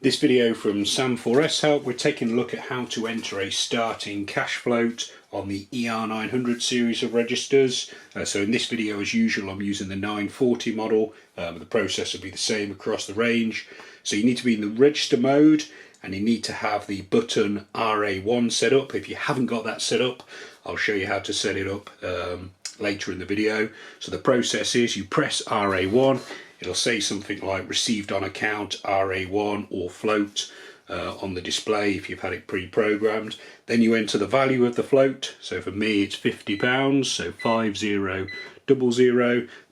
This video from Sam4S Help, we're taking a look at how to enter a starting cash float on the ER-900 series of registers. So in this video, as usual, I'm using the 940 model. The process will be the same across the range. So you need to be in the register mode and you need to have the button RA1 set up. If you haven't got that set up, I'll show you how to set it up later in the video. So the process is you press RA1. It'll say something like received on account RA1 or float on the display if you've had it pre-programmed. Then you enter the value of the float. So for me it's £50, so 5000.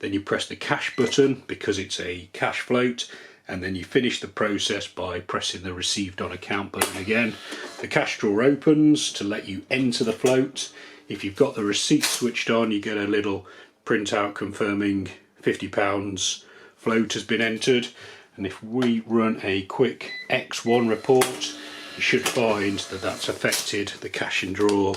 Then you press the cash button because it's a cash float, and then you finish the process by pressing the received on account button again. The cash drawer opens to let you enter the float. If you've got the receipt switched on, you get a little printout confirming £50 float has been entered, and if we run a quick X1 report, you should find that that's affected the cash in drawer.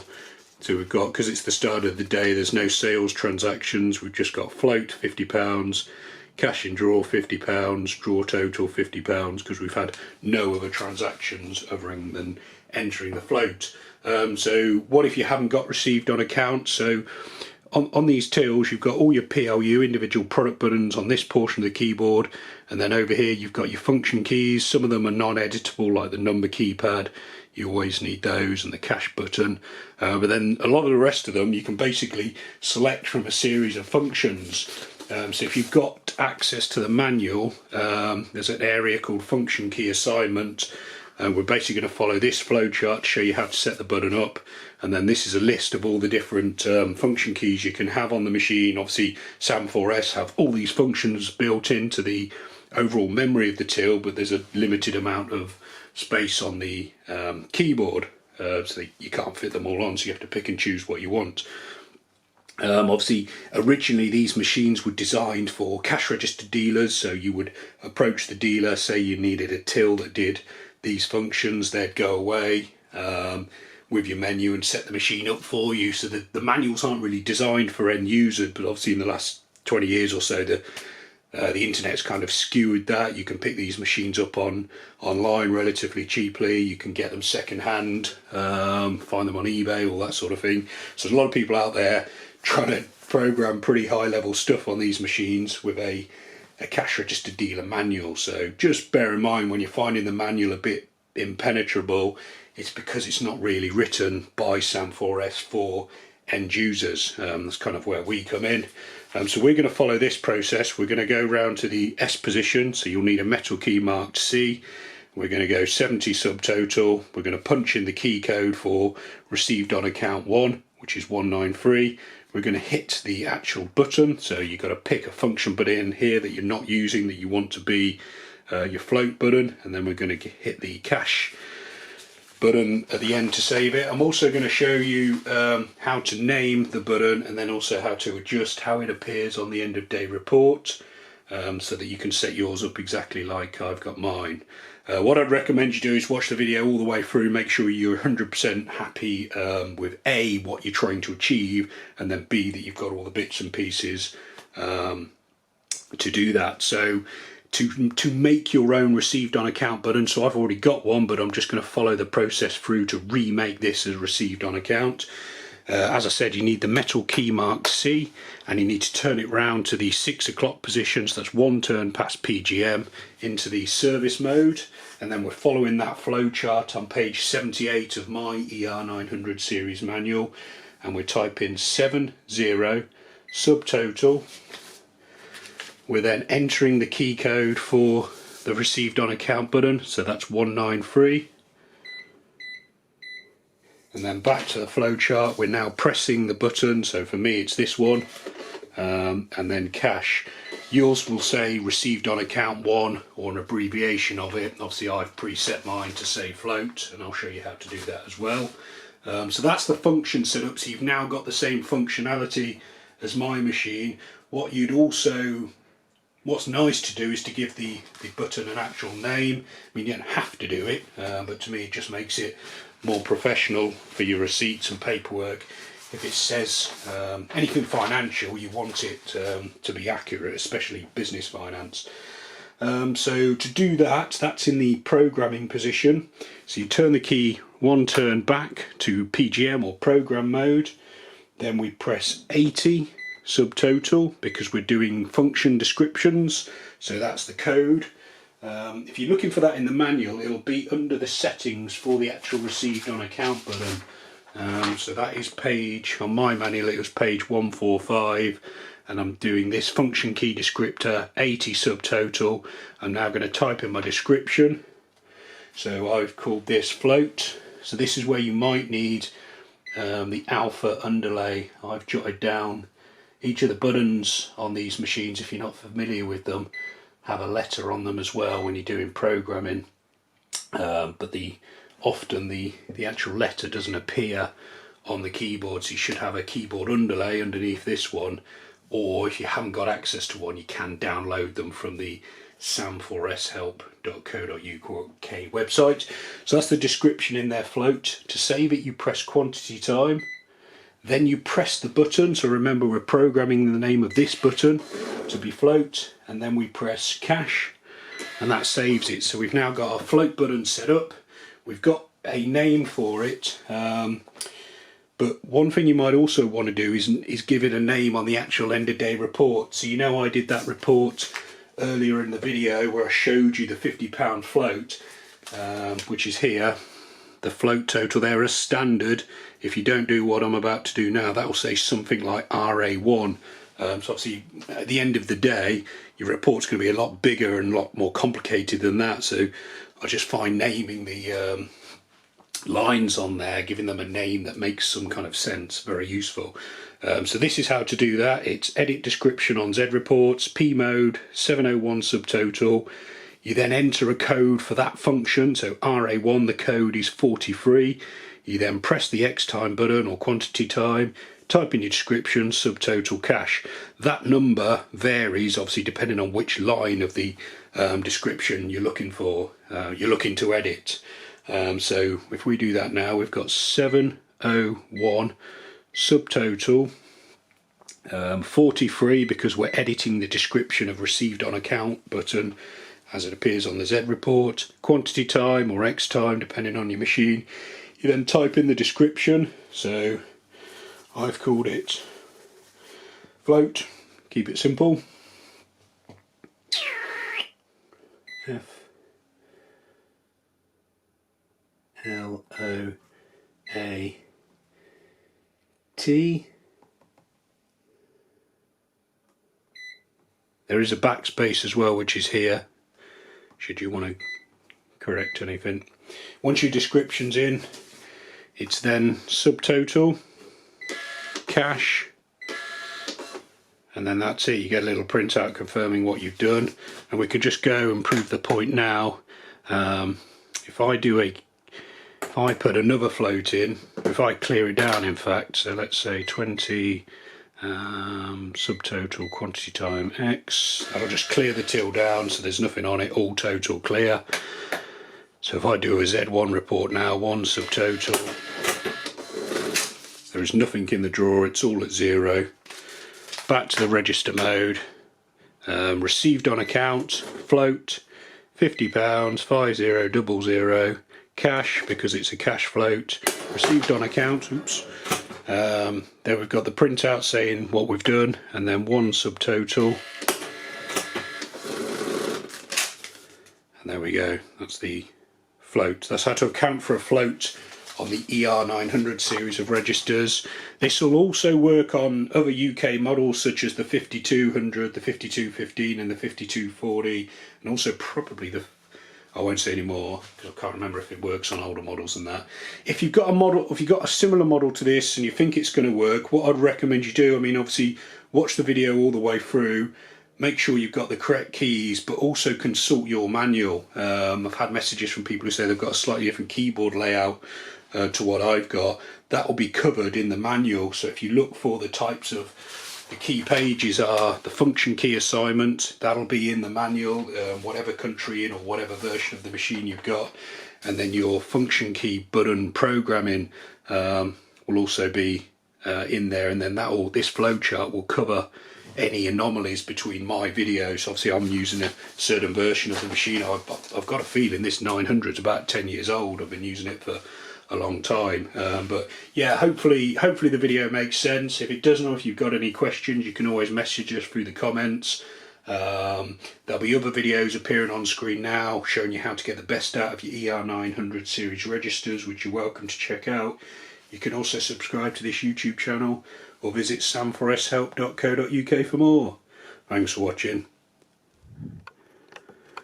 So we've got, because it's the start of the day, there's no sales transactions, we've just got float £50, cash in drawer £50, draw total £50, because we've had no other transactions other than entering the float. So what if you haven't got received on account? So on these tills you've got all your PLU, individual product buttons, on this portion of the keyboard, and then over here you've got your function keys. Some of them are non-editable, like the number keypad, you always need those, and the cash button, but then a lot of the rest of them you can basically select from a series of functions. So if you've got access to the manual, there's an area called function key assignment. We're basically going to follow this flowchart to show you how to set the button up, and then this is a list of all the different function keys you can have on the machine. Obviously Sam4S have all these functions built into the overall memory of the till, but there's a limited amount of space on the keyboard, so you can't fit them all on, so you have to pick and choose what you want. Obviously originally these machines were designed for cash register dealers, so you would approach the dealer, say you needed a till that did these functions, they'd go away with your menu and set the machine up for you. So the manuals aren't really designed for end users, but obviously in the last 20 years or so the internet's kind of skewed that. You can pick these machines up online relatively cheaply, you can get them second hand, find them on eBay, all that sort of thing. So there's a lot of people out there trying to program pretty high level stuff on these machines with a cash register dealer manual. So just bear in mind when you're finding the manual a bit impenetrable, it's because it's not really written by Sam4S for end users. That's kind of where we come in. So we're going to follow this process. We're going to go round to the S position, so you'll need a metal key marked C. We're going to go 70 subtotal. We're going to punch in the key code for received on account 1, which is 193. We're going to hit the actual button, so you've got to pick a function button in here that you're not using, that you want to be your float button, and then we're going to hit the cash button at the end to save it. I'm also going to show you how to name the button, and then also how to adjust how it appears on the end of day report, so that you can set yours up exactly like I've got mine. What I'd recommend you do is watch the video all the way through, make sure you're 100% happy with A, what you're trying to achieve, and then B, that you've got all the bits and pieces to do that. So to make your own received on account button, so I've already got one, but I'm just going to follow the process through to remake this as received on account. As I said, you need the metal key marked C, and you need to turn it round to the 6 o'clock position, so that's one turn past PGM into the service mode, and then we're following that flow chart on page 78 of my ER-900 series manual, and we're typing 70 subtotal. We're then entering the key code for the received on account button, so that's 193. And then back to the flow chart, we're now pressing the button, so for me it's this one, and then cash. Yours will say received on account 1 or an abbreviation of it. Obviously I've preset mine to say float, and I'll show you how to do that as well. So that's the function setup, so you've now got the same functionality as my machine. What's nice to do is to give the button an actual name. I mean, you don't have to do it, but to me it just makes it more professional for your receipts and paperwork. If it says anything financial, you want it to be accurate, especially business finance. So to do that, that's in the programming position. So you turn the key one turn back to PGM or program mode, then we press 80 subtotal because we're doing function descriptions, so that's the code. If you're looking for that in the manual, it'll be under the settings for the actual received on account button. So that is page, on my manual it was page 145, and I'm doing this function key descriptor 80 subtotal. I'm now going to type in my description. So I've called this float. So this is where you might need the alpha underlay. I've jotted down each of the buttons on these machines, if you're not familiar with them, have a letter on them as well when you're doing programming. But often the actual letter doesn't appear on the keyboard, so you should have a keyboard underlay underneath this one, or if you haven't got access to one, you can download them from the sam4shelp.co.uk website. So that's the description in their float. To save it, you press quantity time, then you press the button. So remember, we're programming the name of this button to be float, and then we press cache, and that saves it. So we've now got our float button set up. We've got a name for it, but one thing you might also want to do is give it a name on the actual end of day report. So you know I did that report earlier in the video where I showed you the £50 float, which is here. The float total there as standard. If you don't do what I'm about to do now, that will say something like RA1. So obviously at the end of the day your report's going to be a lot bigger and a lot more complicated than that, so I just find naming the lines on there, giving them a name that makes some kind of sense, very useful. So this is how to do that. It's edit description on Z reports, P mode, 701 subtotal. You then enter a code for that function, so RA1, the code is 43. You then press the X time button or quantity time, type in your description, subtotal cache. That number varies obviously depending on which line of the description you're looking for, you're looking to edit. So if we do that now, we've got 701 subtotal, 43 because we're editing the description of received on account button as it appears on the Z report, quantity time or X time depending on your machine. You then type in the description, so I've called it float, keep it simple, F-L-O-A-T. There is a backspace as well, which is here, should you want to correct anything. Once your description's in, it's then subtotal, cache, and then that's it. You get a little printout confirming what you've done, and we can just go and prove the point now. If I put another float in, if I clear it down in fact, so let's say 20 subtotal quantity time X, that'll just clear the till down so there's nothing on it, all total clear. So if I do a Z1 report now, 1 subtotal, there is nothing in the drawer, it's all at 0. Back to the register mode, received on account, float, £50, 5000, cache because it's a cache float, received on account, oops. There we've got the printout saying what we've done, and then 1 subtotal, and there we go, that's the float. That's how to account for a float on the ER-900 series of registers. This will also work on other UK models such as the 5200, the 5215 and the 5240, and also probably the, I won't say anymore because I can't remember if it works on older models than that. If you've got a model, if you've got a similar model to this and you think it's going to work, what I'd recommend you do, I mean obviously watch the video all the way through, make sure you've got the correct keys, but also consult your manual. I've had messages from people who say they've got a slightly different keyboard layout to what I've got. That will be covered in the manual, so if you look for the types of, the key pages are the function key assignment, that'll be in the manual, whatever country in or whatever version of the machine you've got, and then your function key button programming will also be in there, and then this flowchart will cover any anomalies between my videos. Obviously I'm using a certain version of the machine. I've got a feeling this 900 is about 10 years old. I've been using it for a long time, but yeah, hopefully the video makes sense. If it doesn't, or if you've got any questions, you can always message us through the comments. There'll be other videos appearing on screen now showing you how to get the best out of your ER-900 series registers, which you're welcome to check out. You can also subscribe to this YouTube channel or visit sam4shelp.co.uk for more. Thanks for watching.